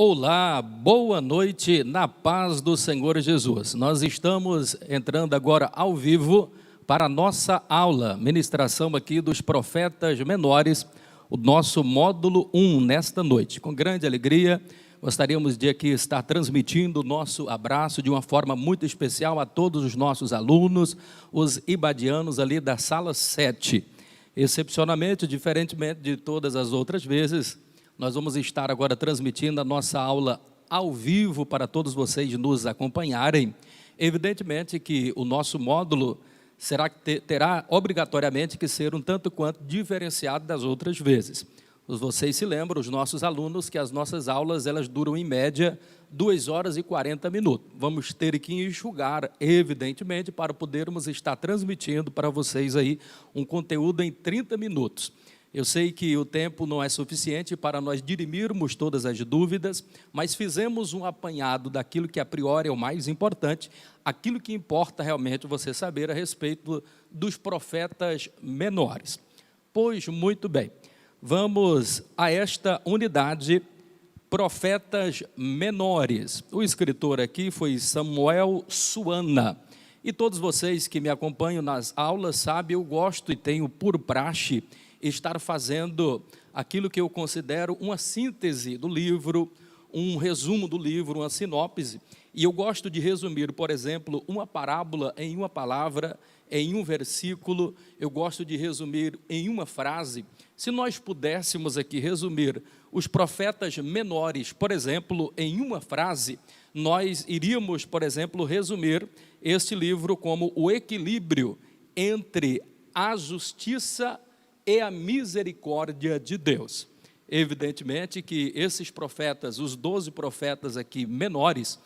Olá, boa noite, na paz do Senhor Jesus. Nós estamos entrando agora ao vivo para a nossa aula, ministração aqui dos profetas menores, o nosso módulo 1 nesta noite. Com grande alegria, gostaríamos de aqui estar transmitindo o nosso abraço de uma forma muito especial a todos os nossos alunos, os ibadianos ali da sala 7. Excepcionalmente, diferentemente de todas as outras vezes, nós vamos estar agora transmitindo a nossa aula ao vivo para todos vocês nos acompanharem. Evidentemente que o nosso módulo terá obrigatoriamente que ser um tanto quanto diferenciado das outras vezes. Vocês se lembram, os nossos alunos, que as nossas aulas elas duram em média 2 horas e 40 minutos. Vamos ter que enxugar, evidentemente, para podermos estar transmitindo para vocês aí um conteúdo em 30 minutos. Eu sei que o tempo não é suficiente para nós dirimirmos todas as dúvidas, mas fizemos um apanhado daquilo que a priori é o mais importante, aquilo que importa realmente você saber a respeito dos profetas menores. Pois, muito bem, vamos a esta unidade, profetas menores. O escritor aqui foi Samuel Suana. E todos vocês que me acompanham nas aulas sabem, eu gosto e tenho por praxe estar fazendo aquilo que eu considero uma síntese do livro, um resumo do livro, uma sinopse, e eu gosto de resumir, por exemplo, uma parábola em uma palavra, em um versículo, eu gosto de resumir em uma frase. Se nós pudéssemos aqui resumir os profetas menores, por exemplo, em uma frase, nós iríamos, por exemplo, resumir este livro como o equilíbrio entre a justiça e a misericórdia de Deus. Evidentemente que esses profetas, os 12 profetas aqui menores,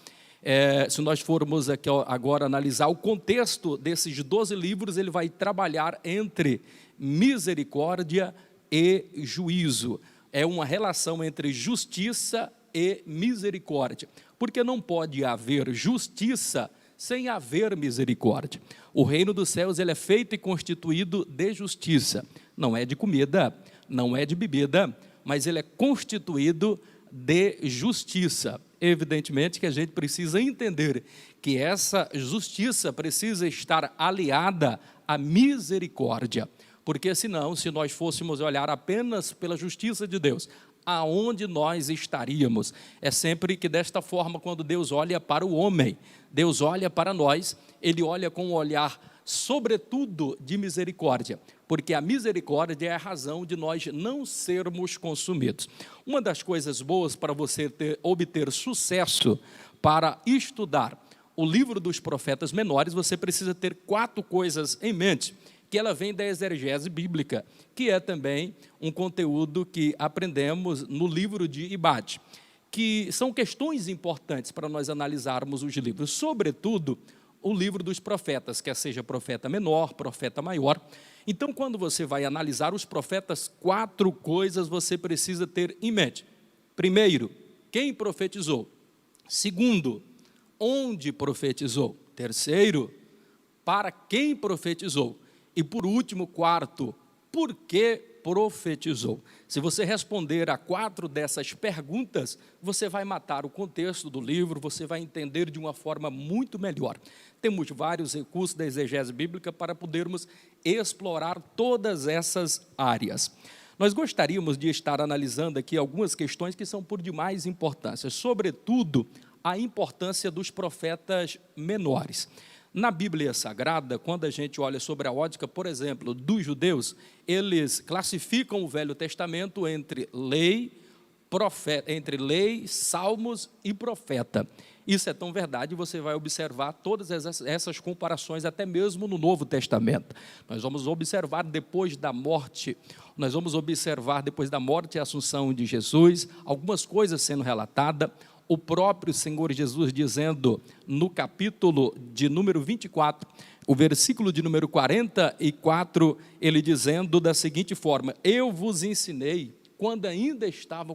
se nós formos aqui agora analisar o contexto desses 12 livros, ele vai trabalhar entre misericórdia e juízo. É uma relação entre justiça e misericórdia, porque não pode haver justiça sem haver misericórdia. O reino dos céus ele é feito e constituído de justiça. Não é de comida, não é de bebida, mas ele é constituído de justiça. Evidentemente que a gente precisa entender que essa justiça precisa estar aliada à misericórdia, porque senão, se nós fôssemos olhar apenas pela justiça de Deus, aonde nós estaríamos? É sempre que desta forma, quando Deus olha para o homem, Deus olha para nós, Ele olha com um olhar sobretudo de misericórdia, porque a misericórdia é a razão de nós não sermos consumidos. Uma das coisas boas para você obter sucesso para estudar o livro dos profetas menores, você precisa ter 4 coisas em mente, que ela vem da exegese bíblica, que é também um conteúdo que aprendemos no livro de Ibade, que são questões importantes para nós analisarmos os livros, sobretudo o livro dos profetas, quer seja profeta menor, profeta maior. Então, quando você vai analisar os profetas, 4 coisas você precisa ter em mente. Primeiro, quem profetizou? Segundo, onde profetizou? Terceiro, para quem profetizou? E por último, 4, por que profetizou? Se você responder a 4 dessas perguntas, você vai matar o contexto do livro, você vai entender de uma forma muito melhor. Temos vários recursos da exegese bíblica para podermos explorar todas essas áreas. Nós gostaríamos de estar analisando aqui algumas questões que são por demais importância, sobretudo a importância dos profetas menores. Na Bíblia Sagrada, quando a gente olha sobre a ótica, por exemplo, dos judeus, eles classificam o Velho Testamento entre lei, salmos e profeta. Isso é tão verdade, você vai observar todas essas comparações, até mesmo no Novo Testamento. Nós vamos observar depois da morte e assunção de Jesus, algumas coisas sendo relatadas, o próprio Senhor Jesus dizendo no capítulo de número 24, o versículo de número 44, ele dizendo da seguinte forma: eu vos ensinei quando ainda estava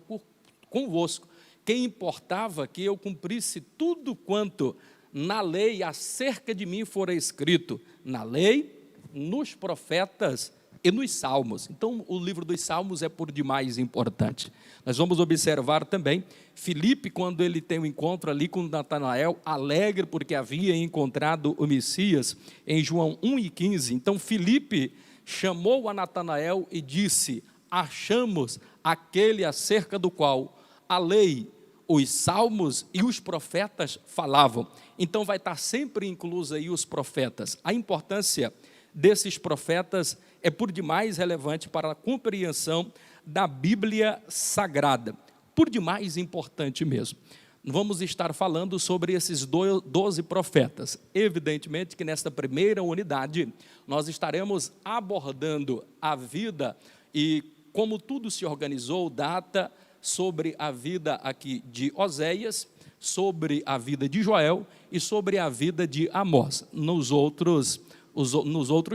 convosco, que importava que eu cumprisse tudo quanto na lei acerca de mim fora escrito, na lei, nos profetas e nos Salmos. Então, o livro dos Salmos é por demais importante. Nós vamos observar também Filipe, quando ele tem um encontro ali com Natanael, alegre porque havia encontrado o Messias, em João 1,15. Então, Filipe chamou a Natanael e disse: achamos aquele acerca do qual a lei, os salmos e os profetas falavam. Então vai estar sempre incluso aí os profetas. A importância desses profetas é por demais relevante para a compreensão da Bíblia Sagrada. Por demais importante mesmo. Vamos estar falando sobre esses 12 profetas. Evidentemente que nesta primeira unidade nós estaremos abordando a vida e como tudo se organizou, data sobre a vida aqui de Oséias, sobre a vida de Joel e sobre a vida de Amós. Nos outros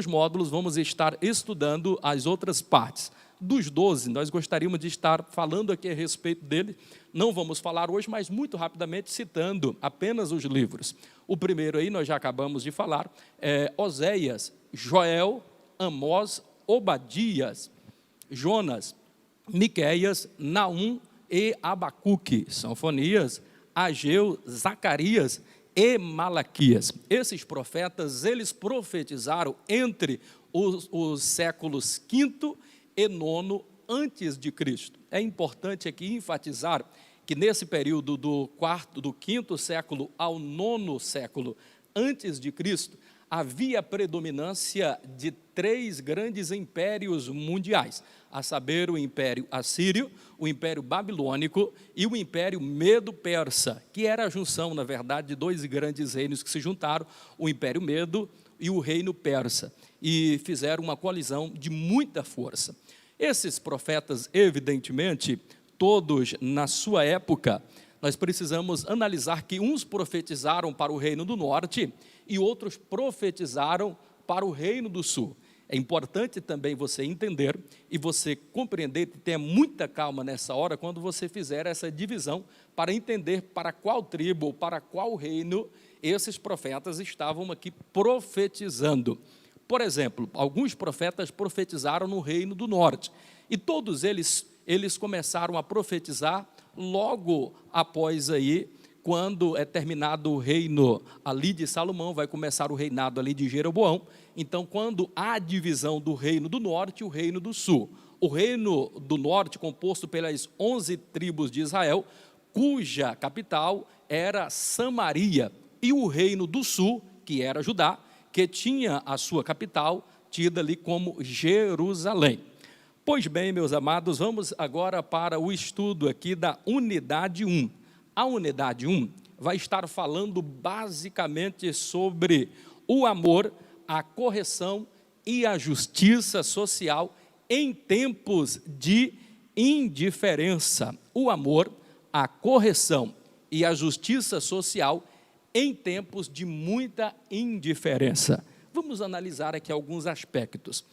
módulos vamos estar estudando as outras partes. Dos 12, nós gostaríamos de estar falando aqui a respeito dele. Não vamos falar hoje, mas muito rapidamente citando apenas os livros. O primeiro aí, nós já acabamos de falar, é Oséias, Joel, Amós, Obadias, Jonas, Miqueias, Naum e Abacuque, Sofonias, Ageu, Zacarias e Malaquias. Esses profetas, eles profetizaram entre os séculos V e IX antes de Cristo. É importante aqui enfatizar que nesse período do quinto século ao nono século antes de Cristo, havia predominância de 3 grandes impérios mundiais, a saber, o Império Assírio, o Império Babilônico e o Império Medo-Persa, que era a junção, na verdade, de 2 grandes reinos que se juntaram, o Império Medo e o Reino Persa, e fizeram uma coalizão de muita força. Esses profetas, evidentemente, todos na sua época, nós precisamos analisar que uns profetizaram para o Reino do Norte e outros profetizaram para o Reino do Sul. É importante também você entender e você compreender, e tenha muita calma nessa hora, quando você fizer essa divisão, para entender para qual tribo ou para qual reino esses profetas estavam aqui profetizando. Por exemplo, alguns profetas profetizaram no Reino do Norte, e todos eles começaram a profetizar logo após aí, quando é terminado o reino ali de Salomão, vai começar o reinado ali de Jeroboão. Então, quando há a divisão do reino do norte e o reino do sul. O reino do norte, composto pelas 11 tribos de Israel, cuja capital era Samaria, e o reino do sul, que era Judá, que tinha a sua capital tida ali como Jerusalém. Pois bem, meus amados, vamos agora para o estudo aqui da unidade 1. A unidade 1 vai estar falando basicamente sobre o amor, a correção e a justiça social em tempos de indiferença. O amor, a correção e a justiça social em tempos de muita indiferença. Vamos analisar aqui alguns aspectos.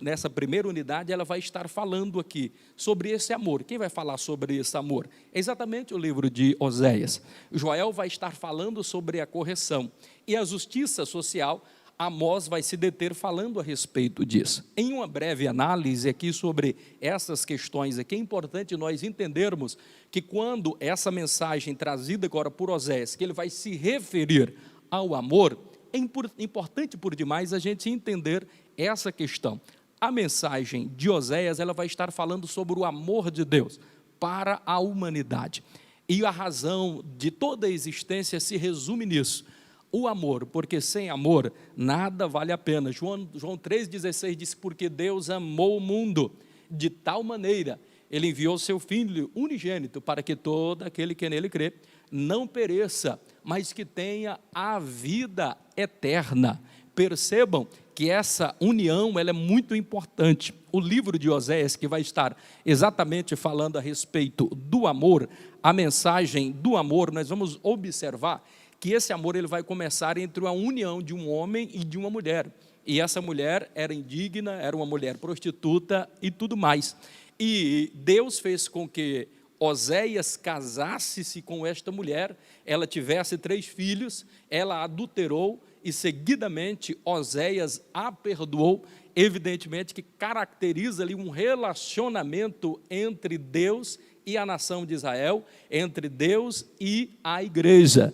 Nessa primeira unidade, ela vai estar falando aqui sobre esse amor. Quem vai falar sobre esse amor? É exatamente o livro de Oséias. Joel vai estar falando sobre a correção. E a justiça social, Amós vai se deter falando a respeito disso. Em uma breve análise aqui sobre essas questões aqui, é importante nós entendermos que quando essa mensagem trazida agora por Oséias, que ele vai se referir ao amor, é importante por demais a gente entender essa questão. A mensagem de Oséias, ela vai estar falando sobre o amor de Deus para a humanidade. E a razão de toda a existência se resume nisso. O amor, porque sem amor nada vale a pena. João 3,16 diz: porque Deus amou o mundo de tal maneira, Ele enviou seu Filho unigênito para que todo aquele que nele crê não pereça, mas que tenha a vida eterna. Percebam que essa união ela é muito importante. O livro de Oséias, que vai estar exatamente falando a respeito do amor, a mensagem do amor, nós vamos observar que esse amor ele vai começar entre a união de um homem e de uma mulher. E essa mulher era indigna, era uma mulher prostituta e tudo mais. E Deus fez com que Oséias casasse-se com esta mulher, ela tivesse 3 filhos, ela adulterou e seguidamente Oséias a perdoou evidentemente, que caracteriza ali um relacionamento entre Deus e a nação de Israel, entre Deus e a igreja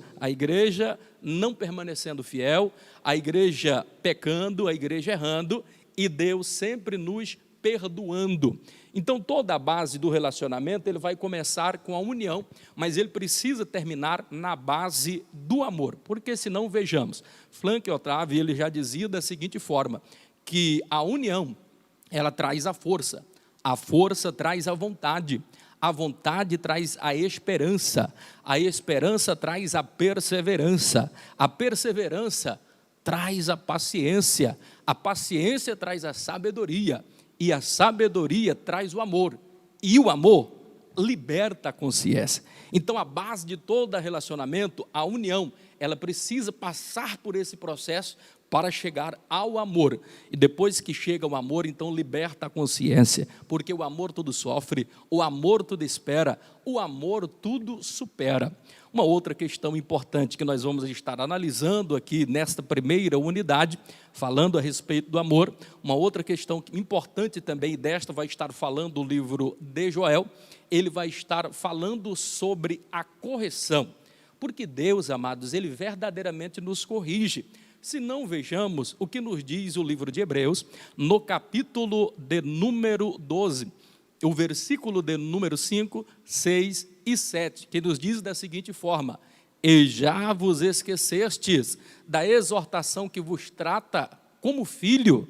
não permanecendo fiel, a igreja pecando, a igreja errando, e Deus sempre nos perdoando. Então, toda a base do relacionamento, ele vai começar com a união, mas ele precisa terminar na base do amor, porque senão, vejamos, Frank Otávio, ele já dizia da seguinte forma, que a união, ela traz a força traz a vontade traz a esperança traz a perseverança traz a paciência traz a sabedoria, e a sabedoria traz o amor, e o amor liberta a consciência. Então, a base de todo relacionamento, a união, ela precisa passar por esse processo para chegar ao amor, e depois que chega o amor, então liberta a consciência, porque o amor tudo sofre, o amor tudo espera, o amor tudo supera. Uma outra questão importante que nós vamos estar analisando aqui nesta primeira unidade, falando a respeito do amor, uma outra questão importante também, e desta vai estar falando o livro de Joel, ele vai estar falando sobre a correção, porque Deus, amados, ele verdadeiramente nos corrige. Se não, vejamos o que nos diz o livro de Hebreus, no capítulo de número 12, o versículo de número 5, 6 e 7, que nos diz da seguinte forma: e já vos esquecestes da exortação que vos trata como filho.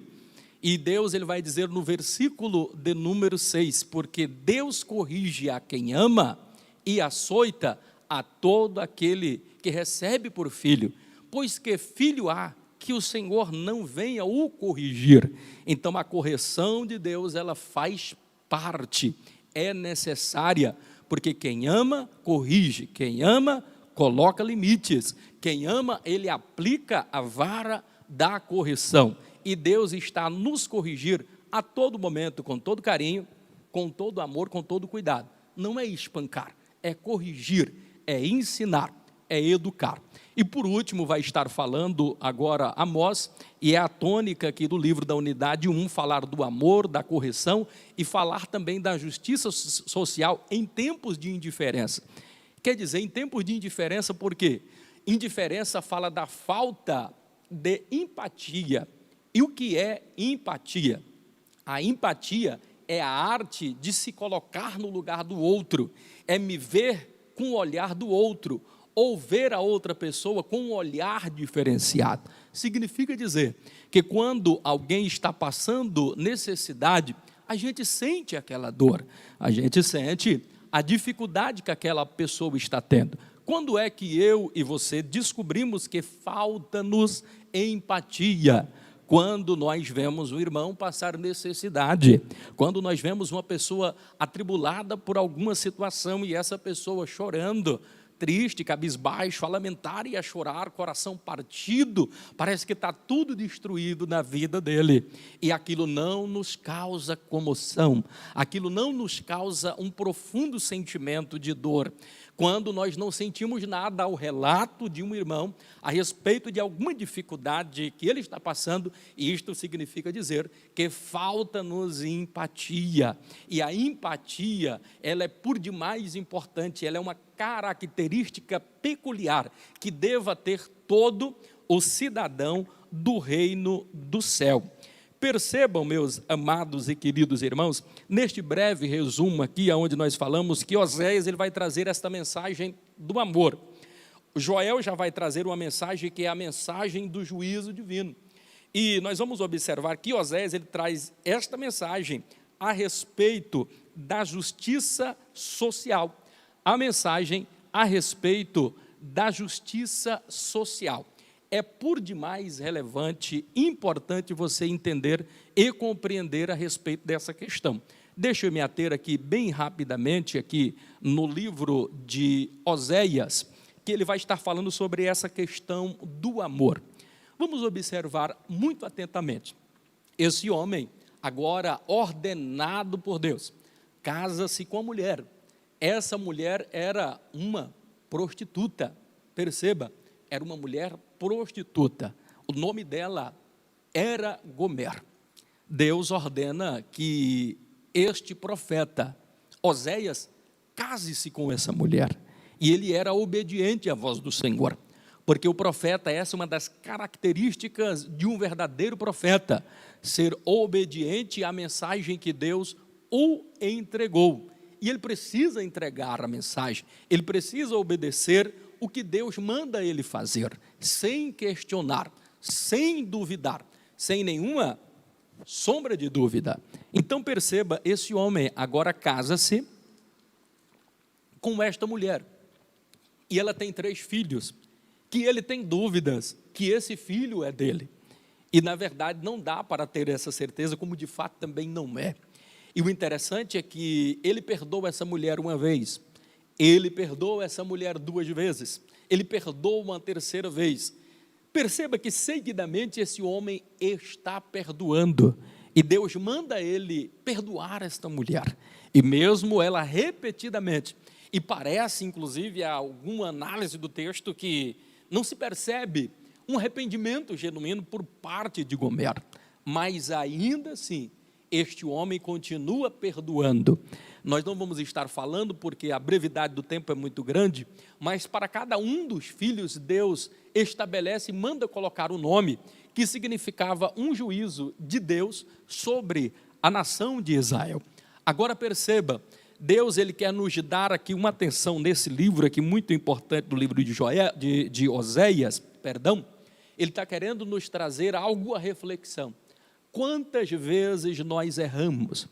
E Deus, ele vai dizer no versículo de número 6, porque Deus corrige a quem ama e açoita a todo aquele que recebe por filho. Pois que filho há que o Senhor não venha o corrigir? Então, a correção de Deus, ela faz parte, é necessária, porque quem ama, corrige, quem ama, coloca limites, quem ama, ele aplica a vara da correção, e Deus está a nos corrigir a todo momento, com todo carinho, com todo amor, com todo cuidado. Não é espancar, é corrigir, é ensinar, é educar. E por último vai estar falando agora Amós, e é a tônica aqui do livro da unidade 1, falar do amor, da correção, e falar também da justiça social em tempos de indiferença. Quer dizer, em tempos de indiferença, por quê? Indiferença fala da falta de empatia. E o que é empatia? A empatia é a arte de se colocar no lugar do outro, é me ver com o olhar do outro, ou ver a outra pessoa com um olhar diferenciado. Significa dizer que quando alguém está passando necessidade, a gente sente aquela dor, a gente sente a dificuldade que aquela pessoa está tendo. Quando é que eu e você descobrimos que falta-nos empatia? Quando nós vemos um irmão passar necessidade, quando nós vemos uma pessoa atribulada por alguma situação e essa pessoa chorando, triste, cabisbaixo, a lamentar e a chorar, coração partido, parece que está tudo destruído na vida dele, e aquilo não nos causa comoção, aquilo não nos causa um profundo sentimento de dor, quando nós não sentimos nada ao relato de um irmão a respeito de alguma dificuldade que ele está passando, e isto significa dizer que falta-nos empatia, e a empatia, ela é por demais importante, ela é uma característica peculiar que deva ter todo o cidadão do reino do céu. Percebam, meus amados e queridos irmãos, neste breve resumo aqui, onde nós falamos que Oséias ele vai trazer esta mensagem do amor. Joel já vai trazer uma mensagem que é a mensagem do juízo divino. E nós vamos observar que Oséias ele traz esta mensagem a respeito da justiça social. A mensagem a respeito da justiça social. É por demais relevante, importante você entender e compreender a respeito dessa questão. Deixa eu me ater aqui bem rapidamente aqui no livro de Oséias, que ele vai estar falando sobre essa questão do amor. Vamos observar muito atentamente. Esse homem, agora ordenado por Deus, casa-se com a mulher. Essa mulher era uma prostituta, perceba, era uma mulher prostituta, o nome dela era Gomer. Deus ordena que este profeta, Oséias, case-se com essa mulher. E ele era obediente à voz do Senhor, porque o profeta, essa é uma das características de um verdadeiro profeta, ser obediente à mensagem que Deus o entregou. E ele precisa entregar a mensagem, ele precisa obedecer o que Deus manda ele fazer, sem questionar, sem duvidar, sem nenhuma sombra de dúvida. Então perceba, esse homem agora casa-se com esta mulher, e ela tem 3 filhos, que ele tem dúvidas que esse filho é dele, e na verdade não dá para ter essa certeza, como de fato também não é. E o interessante é que ele perdoa essa mulher uma vez, ele perdoa essa mulher 2 vezes, ele perdoa uma 3ª vez. Perceba que seguidamente esse homem está perdoando, e Deus manda ele perdoar esta mulher, e mesmo ela repetidamente, e parece inclusive a alguma análise do texto que não se percebe um arrependimento genuíno por parte de Gomer, mas ainda assim, este homem continua perdoando. Nós não vamos estar falando porque a brevidade do tempo é muito grande, mas para cada um dos filhos, Deus estabelece e manda colocar o nome, que significava um juízo de Deus sobre a nação de Israel. Agora perceba, Deus ele quer nos dar aqui uma atenção nesse livro aqui muito importante, do livro de Oséias, ele está querendo nos trazer algo à reflexão. Quantas vezes nós erramos,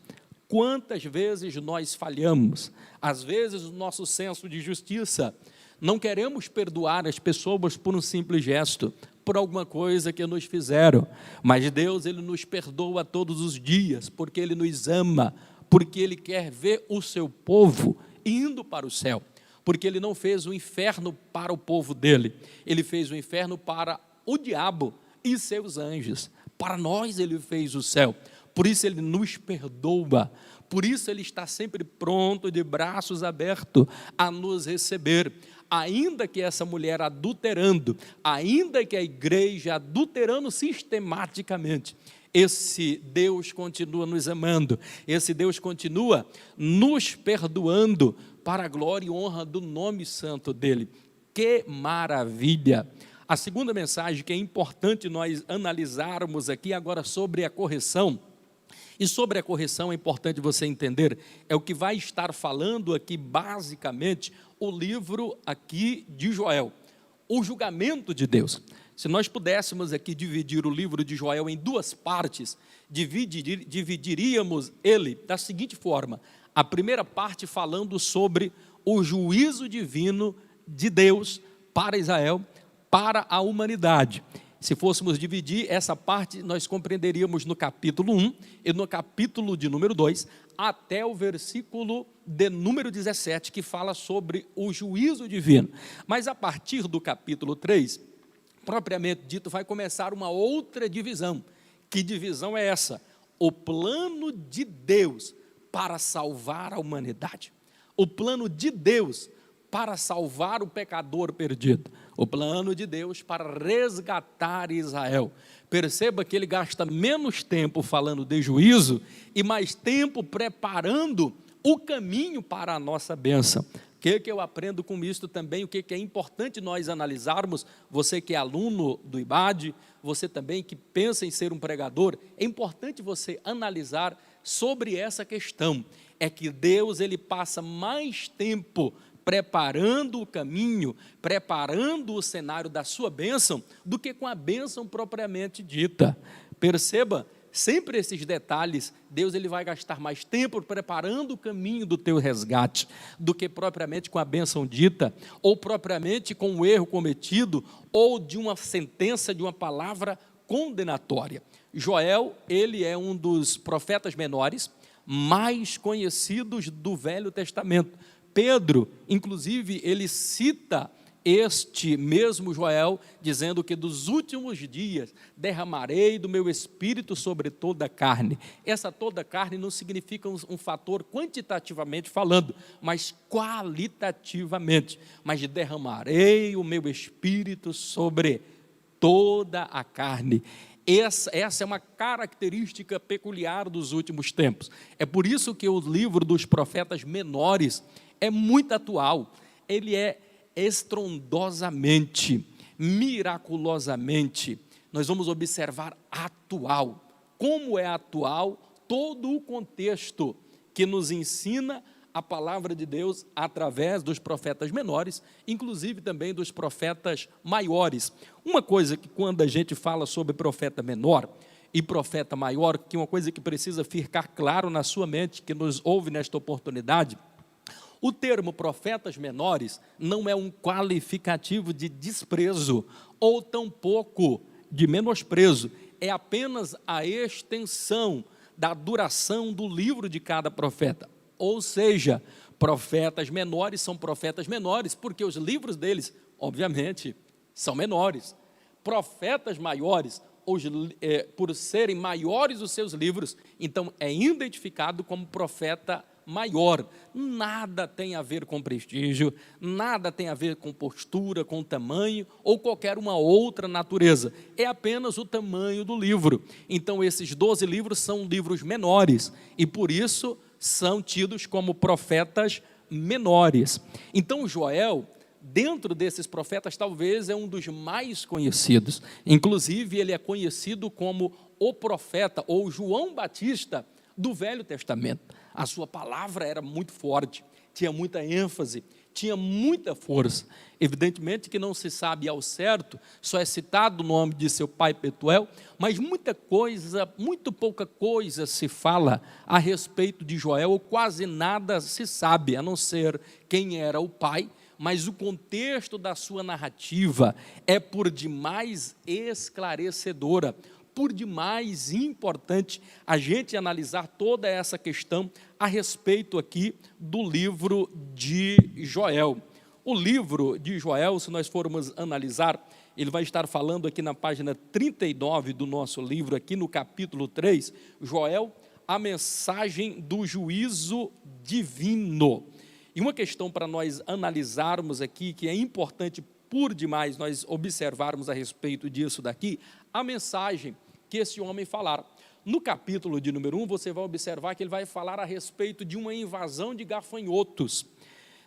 quantas vezes nós falhamos, às vezes o nosso senso de justiça, não queremos perdoar as pessoas por um simples gesto, por alguma coisa que nos fizeram, mas Deus ele nos perdoa todos os dias, porque Ele nos ama, porque Ele quer ver o seu povo indo para o céu, porque Ele não fez o inferno para o povo dele, Ele fez o inferno para o diabo e seus anjos. Para nós Ele fez o céu, por isso Ele nos perdoa, por isso Ele está sempre pronto, de braços abertos, a nos receber. Ainda que essa mulher adulterando, ainda que a igreja adulterando sistematicamente, esse Deus continua nos amando, esse Deus continua nos perdoando, para a glória e honra do nome santo dEle. Que maravilha! A segunda mensagem que é importante nós analisarmos aqui agora sobre a correção, e sobre a correção é importante você entender, é o que vai estar falando aqui basicamente o livro aqui de Joel, o julgamento de Deus. Se nós pudéssemos aqui dividir o livro de Joel em 2 partes, dividiríamos ele da seguinte forma: a primeira parte falando sobre o juízo divino de Deus para Israel, para a humanidade. Se fôssemos dividir essa parte, nós compreenderíamos no capítulo 1 e no capítulo de número 2, até o versículo de número 17, que fala sobre o juízo divino. Mas a partir do capítulo 3, propriamente dito, vai começar uma outra divisão. Que divisão é essa? O plano de Deus para salvar a humanidade. O plano de Deus para salvar o pecador perdido, o plano de Deus para resgatar Israel. Perceba que ele gasta menos tempo falando de juízo e mais tempo preparando o caminho para a nossa bênção. O que eu aprendo com isso também, o que é importante nós analisarmos, você que é aluno do IBAD, você também que pensa em ser um pregador, é importante você analisar sobre essa questão, é que Deus ele passa mais tempo preparando o caminho, preparando o cenário da sua bênção, do que com a bênção propriamente dita. Perceba, sempre esses detalhes, Deus ele vai gastar mais tempo preparando o caminho do teu resgate, do que propriamente com a bênção dita, ou propriamente com o erro cometido, ou de uma sentença, de uma palavra condenatória. Joel, ele é um dos profetas menores, mais conhecidos do Velho Testamento. Pedro, inclusive, ele cita este mesmo Joel, dizendo que dos últimos dias derramarei do meu espírito sobre toda a carne. Essa toda a carne não significa um fator quantitativamente falando, mas qualitativamente. Mas derramarei o meu espírito sobre toda a carne. Essa é uma característica peculiar dos últimos tempos. É por isso que o livro dos profetas menores é muito atual. Ele é estrondosamente, miraculosamente, nós vamos observar atual. Como é atual todo o contexto que nos ensina a palavra de Deus através dos profetas menores, inclusive também dos profetas maiores. Uma coisa que quando a gente fala sobre profeta menor e profeta maior, que uma coisa que precisa ficar claro na sua mente, que nos ouve nesta oportunidade, o termo profetas menores não é um qualificativo de desprezo ou tampouco de menosprezo, é apenas a extensão da duração do livro de cada profeta. Ou seja, profetas menores são profetas menores, porque os livros deles, obviamente, são menores. Profetas maiores, por serem maiores os seus livros, então é identificado como profeta maior. Nada tem a ver com prestígio, nada tem a ver com postura, com tamanho ou qualquer uma outra natureza. É apenas o tamanho do livro. Então esses 12 livros são livros menores e por isso são tidos como profetas menores. Então Joel, dentro desses profetas, talvez é um dos mais conhecidos. Inclusive ele é conhecido como o profeta ou João Batista do Velho Testamento. A sua palavra era muito forte, tinha muita ênfase, tinha muita força. Evidentemente que não se sabe ao certo, só é citado o nome de seu pai Petuel, mas muita coisa, muito pouca coisa se fala a respeito de Joel, ou quase nada se sabe, a não ser quem era o pai, mas o contexto da sua narrativa é por demais esclarecedora, por demais importante a gente analisar toda essa questão a respeito aqui do livro de Joel. O livro de Joel, se nós formos analisar, ele vai estar falando aqui na página 39 do nosso livro, aqui no capítulo 3, Joel, a mensagem do juízo divino. E uma questão para nós analisarmos aqui, que é importante por demais nós observarmos a respeito disso daqui, a mensagem que esse homem falar. No capítulo de número 1, você vai observar que ele vai falar a respeito de uma invasão de gafanhotos.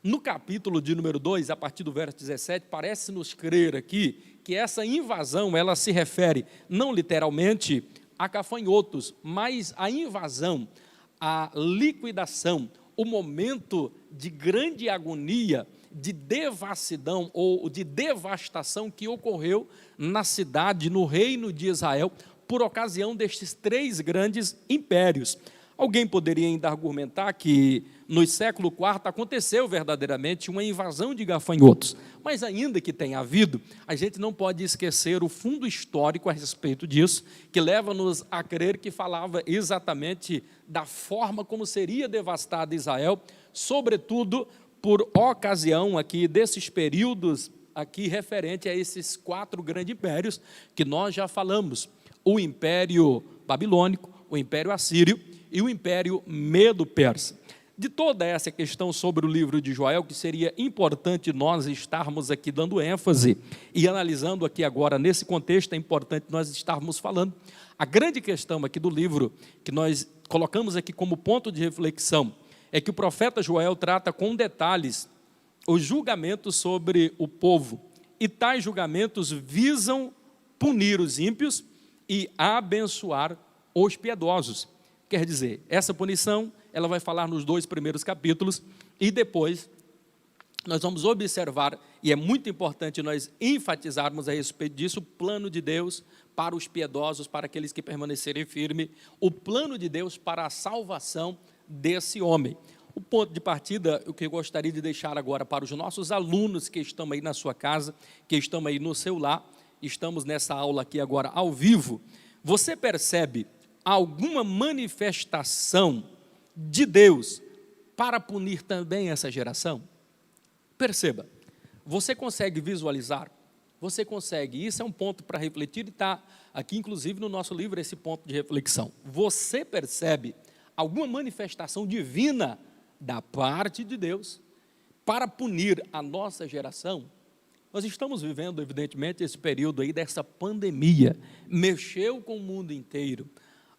No capítulo de número 2, a partir do verso 17, parece-nos crer aqui que essa invasão, ela se refere não literalmente a gafanhotos, mas a invasão, a liquidação, o momento de grande agonia, de devassidão ou de devastação que ocorreu na cidade, no reino de Israel, por ocasião destes 3 grandes impérios. Alguém poderia ainda argumentar que no século IV aconteceu verdadeiramente uma invasão de gafanhotos, mas ainda que tenha havido, a gente não pode esquecer o fundo histórico a respeito disso, que leva-nos a crer que falava exatamente da forma como seria devastada Israel, sobretudo por ocasião aqui desses períodos aqui referente a esses 4 grandes impérios que nós já falamos, o Império Babilônico, o Império Assírio e o Império Medo-Persa. De toda essa questão sobre o livro de Joel, que seria importante nós estarmos aqui dando ênfase e analisando aqui agora, nesse contexto, é importante nós estarmos falando. A grande questão aqui do livro, que nós colocamos aqui como ponto de reflexão, é que o profeta Joel trata com detalhes os julgamentos sobre o povo, e tais julgamentos visam punir os ímpios e abençoar os piedosos. Quer dizer, essa punição, ela vai falar nos 2 primeiros capítulos, e depois nós vamos observar, e é muito importante nós enfatizarmos a respeito disso, o plano de Deus para os piedosos, para aqueles que permanecerem firmes, o plano de Deus para a salvação desse homem. O ponto de partida, o que eu gostaria de deixar agora para os nossos alunos que estão aí na sua casa, que estão aí no seu lar, estamos nessa aula aqui agora ao vivo, você percebe alguma manifestação de Deus para punir também essa geração? Perceba, você consegue visualizar, você consegue, isso é um ponto para refletir e está aqui inclusive no nosso livro esse ponto de reflexão. Você percebe alguma manifestação divina da parte de Deus para punir a nossa geração? Nós estamos vivendo, evidentemente, esse período aí dessa pandemia, mexeu com o mundo inteiro.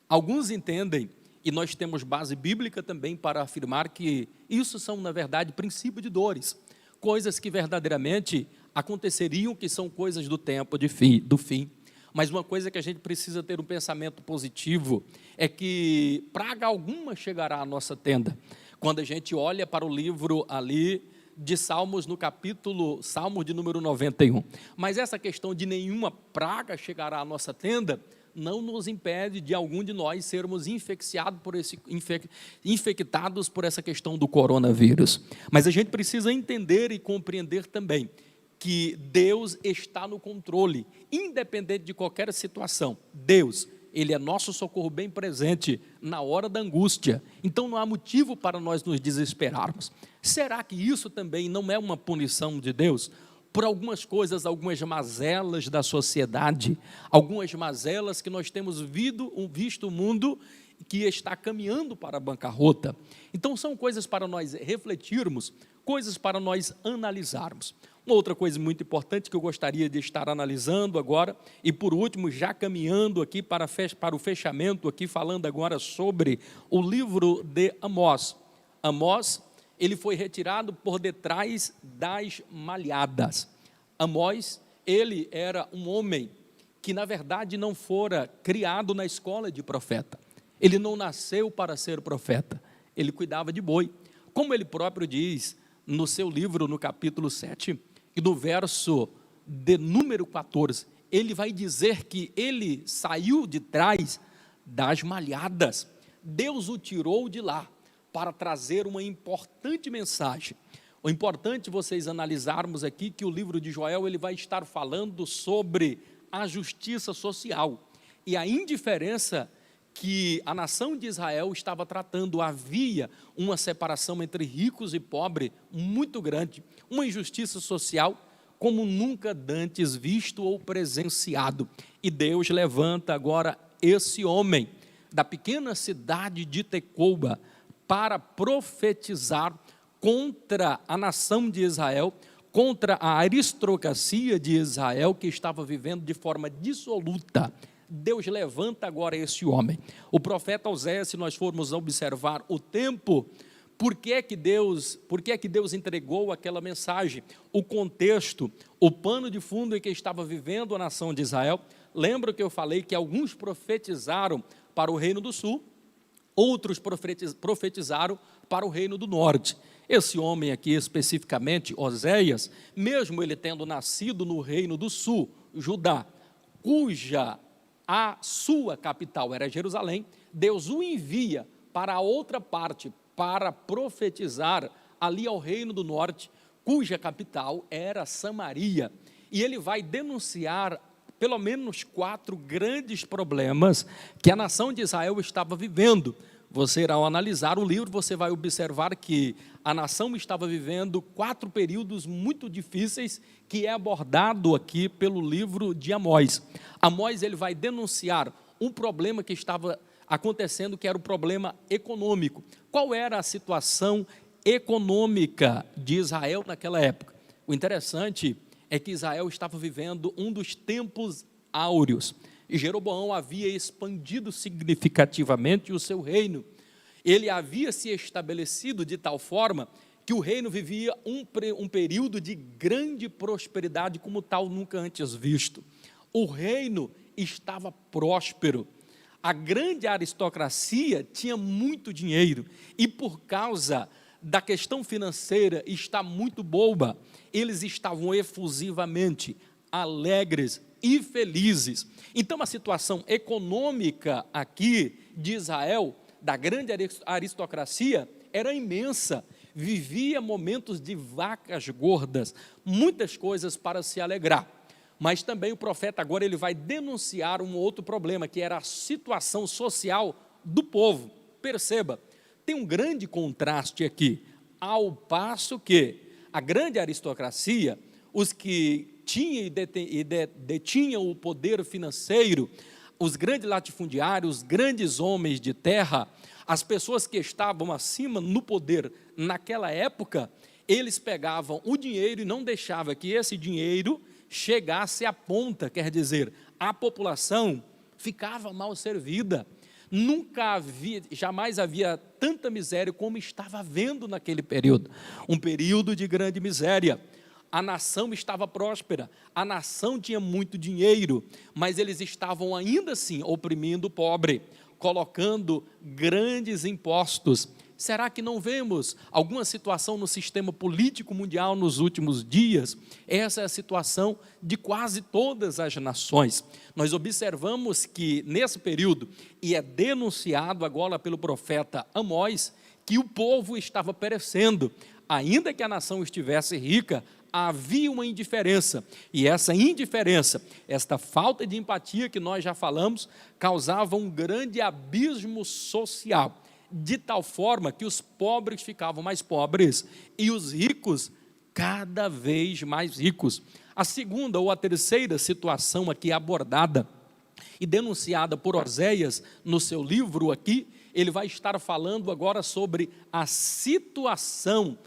Alguns entendem, e nós temos base bíblica também para afirmar que isso são, na verdade, princípio de dores, coisas que verdadeiramente aconteceriam, que são coisas do tempo do fim. Mas uma coisa que a gente precisa ter um pensamento positivo é que praga alguma chegará à nossa tenda. Quando a gente olha para o livro ali de Salmos, no capítulo, Salmo de número 91. Mas essa questão de nenhuma praga chegará à nossa tenda, não nos impede de algum de nós sermos infectados por essa questão do coronavírus. Mas a gente precisa entender e compreender também que Deus está no controle, independente de qualquer situação. Deus, Ele é nosso socorro bem presente na hora da angústia. Então não há motivo para nós nos desesperarmos. Será que isso também não é uma punição de Deus? Por algumas coisas, algumas mazelas da sociedade, algumas mazelas que nós temos visto o mundo que está caminhando para a bancarrota. Então são coisas para nós refletirmos, coisas para nós analisarmos. Uma outra coisa muito importante que eu gostaria de estar analisando agora, e por último, já caminhando aqui para o fechamento, aqui falando agora sobre o livro de Amós. Amós, ele foi retirado por detrás das malhadas. Amós, ele era um homem que na verdade não fora criado na escola de profeta. Ele não nasceu para ser profeta, ele cuidava de boi. Como ele próprio diz no seu livro, no capítulo 7, e no verso de número 14, ele vai dizer que ele saiu de trás das malhadas. Deus o tirou de lá para trazer uma importante mensagem. O importante vocês analisarmos aqui que o livro de Joel ele vai estar falando sobre a justiça social e a indiferença que a nação de Israel estava tratando. Havia uma separação entre ricos e pobres muito grande, uma injustiça social como nunca dantes visto ou presenciado. E Deus levanta agora esse homem da pequena cidade de Tecoa para profetizar contra a nação de Israel, contra a aristocracia de Israel que estava vivendo de forma dissoluta. Deus levanta agora esse homem. O profeta Oséias, se nós formos observar o tempo, por que é que Deus entregou aquela mensagem? O contexto, o pano de fundo em que estava vivendo a nação de Israel. Lembra que eu falei que alguns profetizaram para o reino do sul, outros profetizaram para o reino do norte. Esse homem aqui especificamente, Oséias, mesmo ele tendo nascido no reino do sul, Judá, cuja a sua capital era Jerusalém, Deus o envia para a outra parte, para profetizar ali ao reino do norte, cuja capital era Samaria. E ele vai denunciar pelo menos 4 grandes problemas que a nação de Israel estava vivendo. Você, ao analisar o livro, você vai observar que a nação estava vivendo 4 períodos muito difíceis, que é abordado aqui pelo livro de Amós. Amós ele vai denunciar um problema que estava acontecendo, que era o problema econômico. Qual era a situação econômica de Israel naquela época? O interessante é que Israel estava vivendo um dos tempos áureos, e Jeroboão havia expandido significativamente o seu reino. Ele havia se estabelecido de tal forma que o reino vivia um período de grande prosperidade como tal nunca antes visto. O reino estava próspero. A grande aristocracia tinha muito dinheiro e por causa da questão financeira está muito boa, eles estavam efusivamente alegres e felizes. Então a situação econômica aqui de Israel, da grande aristocracia, era imensa, vivia momentos de vacas gordas, muitas coisas para se alegrar. Mas também o profeta agora ele vai denunciar um outro problema, que era a situação social do povo. Perceba, tem um grande contraste aqui, ao passo que a grande aristocracia, os que tinham e detinham o poder financeiro, os grandes latifundiários, os grandes homens de terra, as pessoas que estavam acima no poder naquela época, eles pegavam o dinheiro e não deixavam que esse dinheiro chegasse à ponta, quer dizer, a população ficava mal servida. Jamais havia tanta miséria como estava havendo naquele período, um período de grande miséria. A nação estava próspera, a nação tinha muito dinheiro, mas eles estavam ainda assim oprimindo o pobre, colocando grandes impostos. Será que não vemos alguma situação no sistema político mundial nos últimos dias? Essa é a situação de quase todas as nações. Nós observamos que nesse período, e é denunciado agora pelo profeta Amós, que o povo estava perecendo. Ainda que a nação estivesse rica, havia uma indiferença, e essa indiferença, esta falta de empatia que nós já falamos, causava um grande abismo social, de tal forma que os pobres ficavam mais pobres e os ricos cada vez mais ricos. A segunda ou a terceira situação aqui abordada e denunciada por Oséias no seu livro aqui, ele vai estar falando agora sobre a situação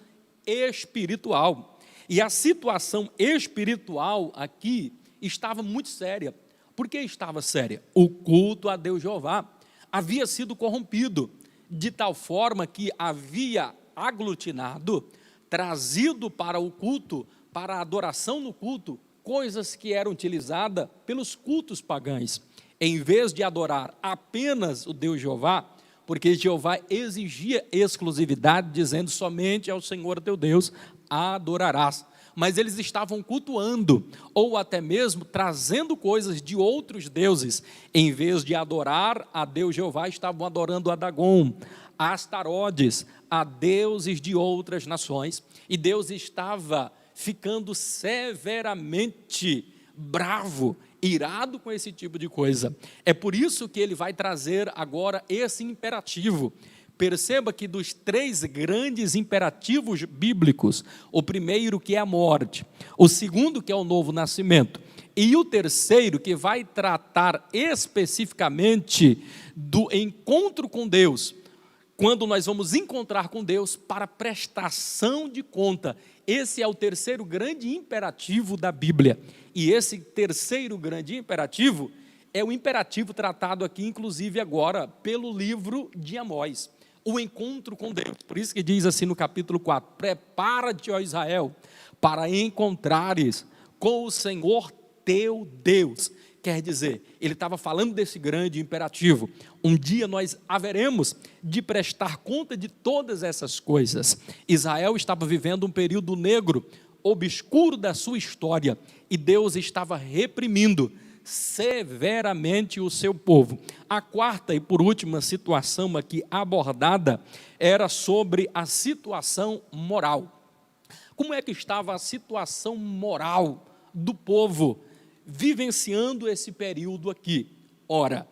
espiritual. E a situação espiritual aqui estava muito séria. Por que estava séria? O culto a Deus Jeová havia sido corrompido, de tal forma que havia aglutinado, trazido para o culto, para a adoração no culto, coisas que eram utilizadas pelos cultos pagãos. Em vez de adorar apenas o Deus Jeová, porque Jeová exigia exclusividade, dizendo somente ao Senhor teu Deus adorarás. Mas eles estavam cultuando, ou até mesmo trazendo coisas de outros deuses. Em vez de adorar a Deus Jeová, estavam adorando a Dagon, a Astarotes, a deuses de outras nações. E Deus estava ficando severamente bravo, irado com esse tipo de coisa. É por isso que ele vai trazer agora esse imperativo. Perceba que dos três grandes imperativos bíblicos, o primeiro que é a morte, o segundo que é o novo nascimento, e o terceiro que vai tratar especificamente do encontro com Deus, quando nós vamos encontrar com Deus para prestação de conta. Esse é o terceiro grande imperativo da Bíblia, e esse terceiro grande imperativo é o imperativo tratado aqui, inclusive agora, pelo livro de Amós. O encontro com Deus, por isso que diz assim no capítulo 4, prepara-te, ó Israel, para encontrares com o Senhor teu Deus. Quer dizer, ele estava falando desse grande imperativo. Um dia nós haveremos de prestar conta de todas essas coisas. Israel estava vivendo um período negro, obscuro da sua história, e Deus estava reprimindo severamente o seu povo. A quarta e por última situação aqui abordada era sobre a situação moral. Como é que estava a situação moral do povo vivenciando esse período aqui? Ora,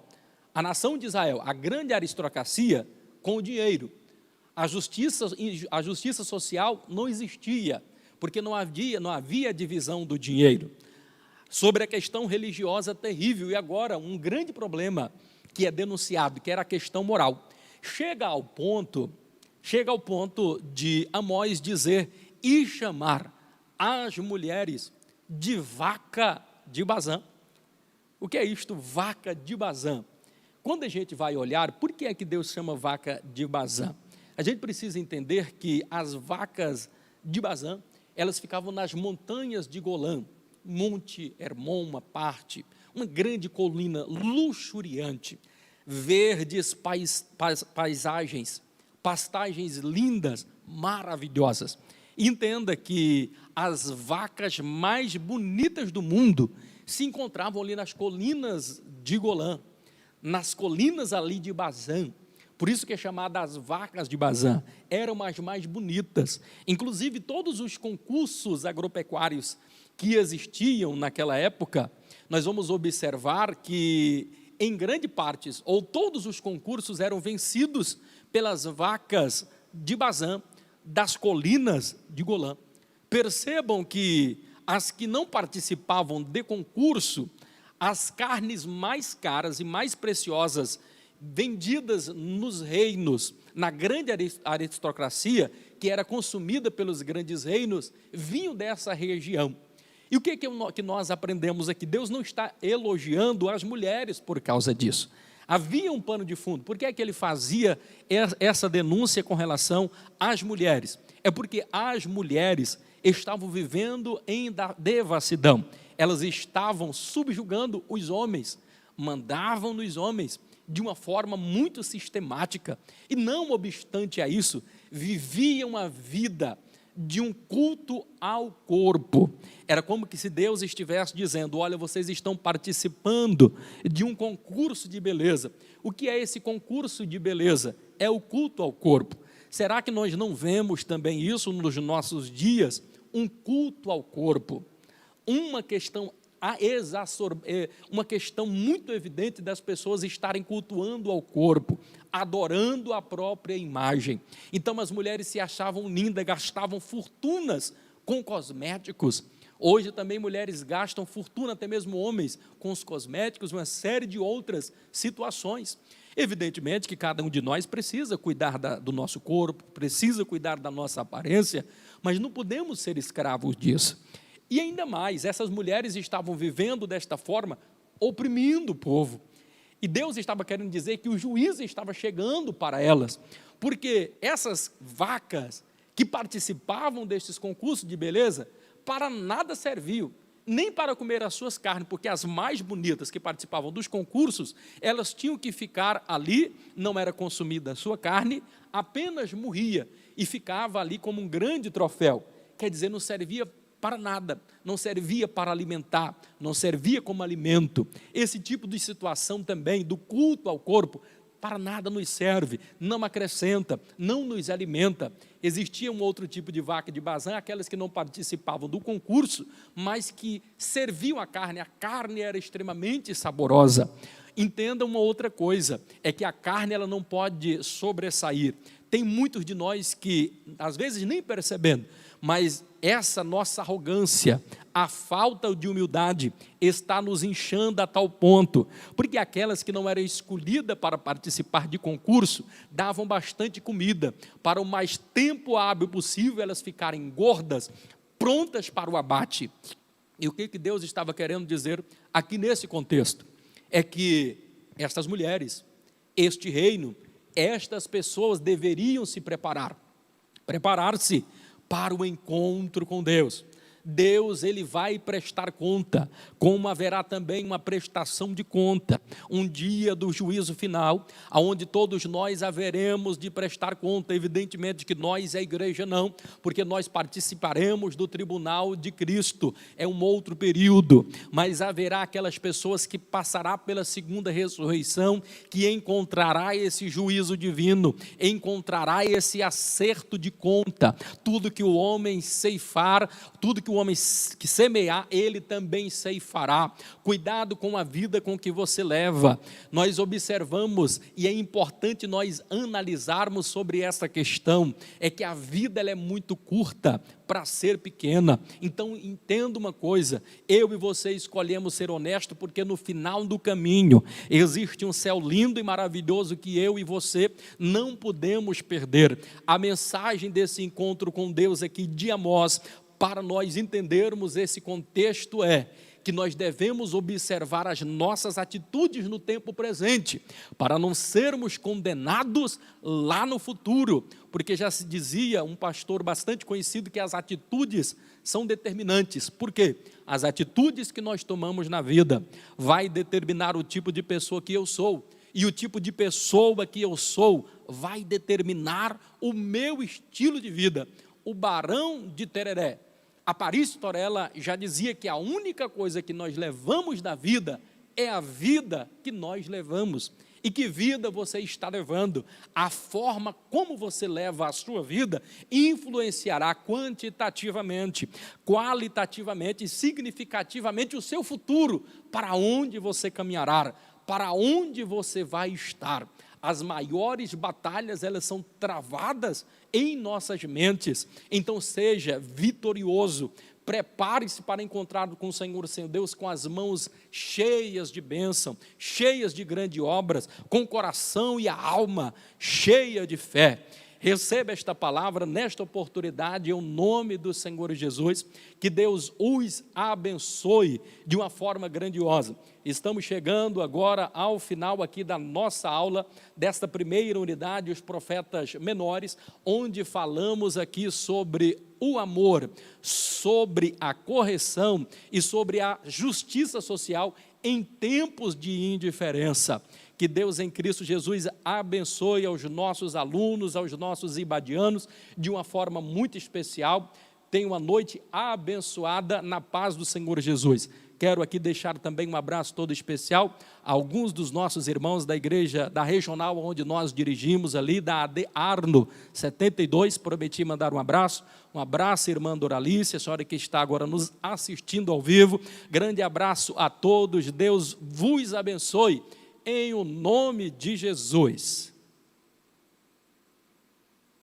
a nação de Israel, a grande aristocracia com o dinheiro, a justiça social não existia, porque não havia divisão do dinheiro. Sobre a questão religiosa terrível, e agora um grande problema que é denunciado, que era a questão moral. Chega ao ponto de Amós dizer e chamar as mulheres de vaca de Bazã. O que é isto, vaca de Bazã? Quando a gente vai olhar, por que é que Deus chama vaca de Bazã? A gente precisa entender que as vacas de Bazã, elas ficavam nas montanhas de Golã, Monte Hermon, uma parte, uma grande colina luxuriante, verdes paisagens, pastagens lindas, maravilhosas. Entenda que as vacas mais bonitas do mundo se encontravam ali nas colinas de Golã, nas colinas ali de Bazã. Por isso que é chamada as vacas de Bazã, eram as mais bonitas. Inclusive todos os concursos agropecuários que existiam naquela época, nós vamos observar que em grande parte, ou todos os concursos eram vencidos pelas vacas de Bazã, das colinas de Golã. Percebam que as que não participavam de concurso, as carnes mais caras e mais preciosas vendidas nos reinos, na grande aristocracia, que era consumida pelos grandes reinos, vinham dessa região. E o que nós aprendemos aqui? Deus não está elogiando as mulheres por causa disso. Havia um pano de fundo. Por que é que ele fazia essa denúncia com relação às mulheres? É porque as mulheres estavam vivendo em devassidão. Elas estavam subjugando os homens, mandavam nos homens de uma forma muito sistemática. E não obstante a isso, viviam a vida de um culto ao corpo. Era como que se Deus estivesse dizendo: olha, vocês estão participando de um concurso de beleza. O que é esse concurso de beleza? É o culto ao corpo. Será que nós não vemos também isso nos nossos dias? Um culto ao corpo. Uma questão muito evidente das pessoas estarem cultuando ao corpo, adorando a própria imagem. Então as mulheres se achavam lindas, gastavam fortunas com cosméticos. Hoje também mulheres gastam fortuna, até mesmo homens, com os cosméticos, uma série de outras situações. Evidentemente que cada um de nós precisa cuidar do nosso corpo, precisa cuidar da nossa aparência, mas não podemos ser escravos disso. E ainda mais, essas mulheres estavam vivendo desta forma, oprimindo o povo. E Deus estava querendo dizer que o juízo estava chegando para elas, porque essas vacas que participavam destes concursos de beleza, para nada serviam, nem para comer as suas carnes, porque as mais bonitas que participavam dos concursos, elas tinham que ficar ali, não era consumida a sua carne, apenas morria, e ficava ali como um grande troféu. Quer dizer, não servia para nada, não servia para alimentar, não servia como alimento. Esse tipo de situação também, do culto ao corpo, para nada nos serve, não acrescenta, não nos alimenta. Existia um outro tipo de vaca de Bazã, aquelas que não participavam do concurso, mas que serviam a carne era extremamente saborosa. Entenda uma outra coisa, é que a carne ela não pode sobressair. Tem muitos de nós que, às vezes nem percebendo, mas essa nossa arrogância, a falta de humildade está nos inchando a tal ponto, porque aquelas que não eram escolhidas para participar de concurso, davam bastante comida, para o mais tempo hábil possível elas ficarem gordas, prontas para o abate. E o que Deus estava querendo dizer aqui nesse contexto? É que estas mulheres, este reino, estas pessoas deveriam se preparar-se para o encontro com Deus. Deus, ele vai prestar conta, como haverá também uma prestação de conta, um dia do juízo final, onde todos nós haveremos de prestar conta. Evidentemente que nós, a igreja, não, porque nós participaremos do tribunal de Cristo, é um outro período, mas haverá aquelas pessoas que passará pela segunda ressurreição, que encontrará esse juízo divino, encontrará esse acerto de conta, tudo que o homem ceifar, tudo que o homem que semear, ele também ceifará. Cuidado com a vida com que você leva. Nós observamos, e é importante nós analisarmos sobre essa questão, é que a vida ela é muito curta para ser pequena. Então entenda uma coisa, eu e você escolhemos ser honesto, porque no final do caminho existe um céu lindo e maravilhoso que eu e você não podemos perder. A mensagem desse encontro com Deus aqui de Amós, para nós entendermos esse contexto, é que nós devemos observar as nossas atitudes no tempo presente, para não sermos condenados lá no futuro, porque já se dizia, um pastor bastante conhecido, que as atitudes são determinantes. Por quê? As atitudes que nós tomamos na vida vai determinar o tipo de pessoa que eu sou, e o tipo de pessoa que eu sou vai determinar o meu estilo de vida. O Barão de Tereré, Aparício Torella, já dizia que a única coisa que nós levamos da vida é a vida que nós levamos. E que vida você está levando? A forma como você leva a sua vida influenciará quantitativamente, qualitativamente e significativamente o seu futuro, para onde você caminhará, para onde você vai estar. As maiores batalhas, elas são travadas em nossas mentes. Então, seja vitorioso. Prepare-se para encontrar com o Senhor, seu Deus, com as mãos cheias de bênção, cheias de grandes obras, com o coração e a alma cheia de fé. Receba esta palavra nesta oportunidade, em nome do Senhor Jesus, que Deus os abençoe de uma forma grandiosa. Estamos chegando agora ao final aqui da nossa aula, desta primeira unidade, os profetas menores, onde falamos aqui sobre o amor, sobre a correção e sobre a justiça social em tempos de indiferença. Que Deus em Cristo Jesus abençoe aos nossos alunos, aos nossos ibadianos, de uma forma muito especial. Tenha uma noite abençoada na paz do Senhor Jesus. Quero aqui deixar também um abraço todo especial a alguns dos nossos irmãos da igreja, da regional onde nós dirigimos ali, da AD Arno 72, prometi mandar um abraço. Um abraço, irmã Doralice, a senhora que está agora nos assistindo ao vivo. Grande abraço a todos, Deus vos abençoe. Em o nome de Jesus.